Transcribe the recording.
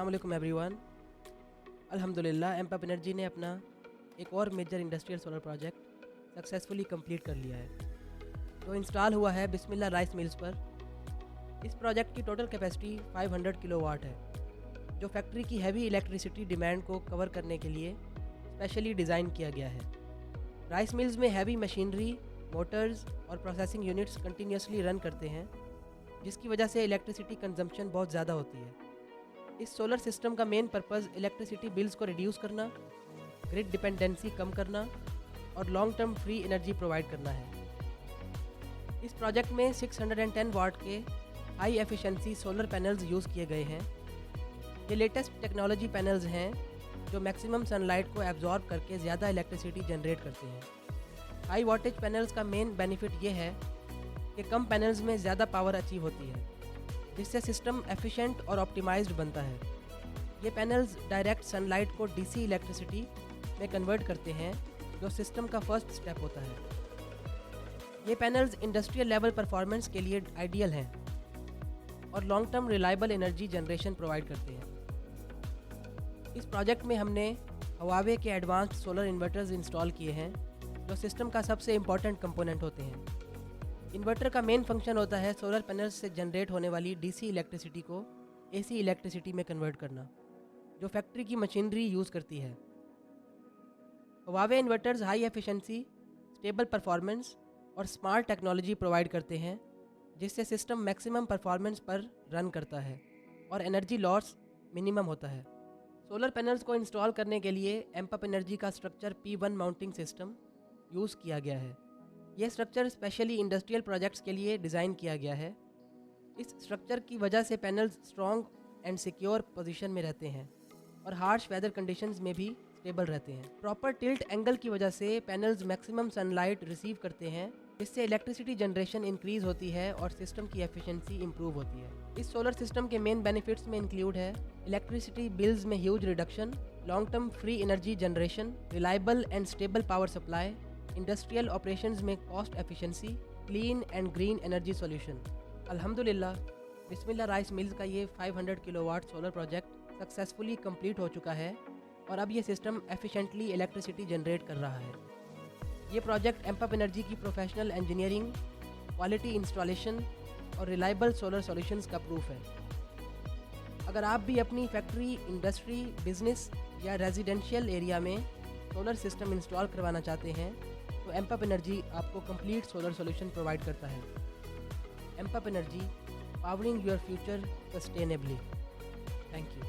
अस्सलाम वालेकुम एवरीवन। अल्हम्दुलिल्लाह एम्पअप एनर्जी ने अपना एक और major industrial solar project successfully complete कर लिया है, जो इंस्टॉल हुआ है बिस्मिल्लाह राइस मिल्स पर। इस प्रोजेक्ट की टोटल कैपेसिटी 500 किलोवाट है, जो फैक्ट्री की हैवी इलेक्ट्रिसिटी डिमांड को कवर करने के लिए स्पेशली डिज़ाइन किया गया है। राइस मिल्स में हैवी मशीनरी, मोटर्स और प्रोसेसिंग यूनिट्स कंटिन्यूसली रन करते हैं, जिसकी वजह से इलेक्ट्रिसिटी कंजम्पशन बहुत ज़्यादा होती है। इस सोलर सिस्टम का मेन पर्पज़ इलेक्ट्रिसिटी बिल्स को रिड्यूस करना, ग्रिड डिपेंडेंसी कम करना और long term free energy provide करना है। इस प्रोजेक्ट में 610 वाट के high efficiency solar panels use किए गए हैं। ये लेटेस्ट टेक्नोलॉजी पैनल्स हैं जो मैक्सिमम सनलाइट को एब्जॉर्ब करके ज़्यादा इलेक्ट्रिसिटी जनरेट करते हैं। हाई वोल्टेज पैनल्स का मेन बेनिफिट ये है कि कम पैनल्स में ज़्यादा पावर अचीव होती है, जिससे सिस्टम एफिशिएंट और ऑप्टिमाइज्ड बनता है। ये पैनल्स डायरेक्ट सनलाइट को डीसी इलेक्ट्रिसिटी में कन्वर्ट करते हैं, जो सिस्टम का फर्स्ट स्टेप होता है। ये पैनल्स इंडस्ट्रियल लेवल परफॉर्मेंस के लिए आइडियल हैं और long term reliable energy generation provide करते हैं। इस प्रोजेक्ट में हमने हवावे के एडवांस्ड सोलर इन्वर्टर्स इंस्टॉल किए हैं, जो सिस्टम का सबसे इम्पॉर्टेंट कंपोनेंट होते हैं। इन्वर्टर का मेन फंक्शन होता है सोलर पैनल्स से जनरेट होने वाली डीसी इलेक्ट्रिसिटी को एसी इलेक्ट्रिसिटी में कन्वर्ट करना, जो फैक्ट्री की मशीनरी यूज़ करती है। Huawei inverters high efficiency, stable performance और स्मार्ट टेक्नोलॉजी प्रोवाइड करते हैं, जिससे सिस्टम मैक्सिमम परफॉर्मेंस पर रन करता है और एनर्जी लॉस मिनिमम होता है। सोलर पैनल्स को इंस्टॉल करने के लिए एम्पअप एनर्जी का structure P1 mounting system use किया गया है। यह स्ट्रक्चर स्पेशली इंडस्ट्रियल प्रोजेक्ट्स के लिए डिज़ाइन किया गया है। इस स्ट्रक्चर की वजह से panels strong and secure position में रहते हैं और हार्श वेदर कंडीशंस में भी स्टेबल रहते हैं। प्रॉपर टिल्ट एंगल की वजह से पैनल्स मैक्सिमम सनलाइट रिसीव करते हैं, जिससे इलेक्ट्रिसिटी जनरेशन इंक्रीज होती है और सिस्टम की एफिशिएंसी इंप्रूव होती है। इस सोलर सिस्टम के मेन बेनिफिट्स में इंक्लूड है इलेक्ट्रिसिटी बिल्स में huge reduction, long term free energy generation, reliable and stable power supply, industrial operations में cost efficiency, clean and green energy solution. अल्हम्दुलिल्लाह बिस्मिल्लाह राइस मिल्स का ये 500 kilowatt solar project successfully complete हो चुका है और अब ये सिस्टम एफिशिएंटली इलेक्ट्रिसिटी जनरेट कर रहा है। ये प्रोजेक्ट एम्पअप एनर्जी की प्रोफेशनल इंजीनियरिंग, क्वालिटी इंस्टॉलेशन और रिलायबल सोलर सॉल्यूशंस का प्रूफ है। अगर आप भी अपनी फैक्ट्री, इंडस्ट्री, बिजनेस या रेजिडेंशियल एरिया में सोलर सिस्टम इंस्टॉल करवाना चाहते हैं, तो एम्पअप एनर्जी आपको कंप्लीट सोलर सॉल्यूशन प्रोवाइड करता है। AmpUp energy, powering your future sustainably. Thank you.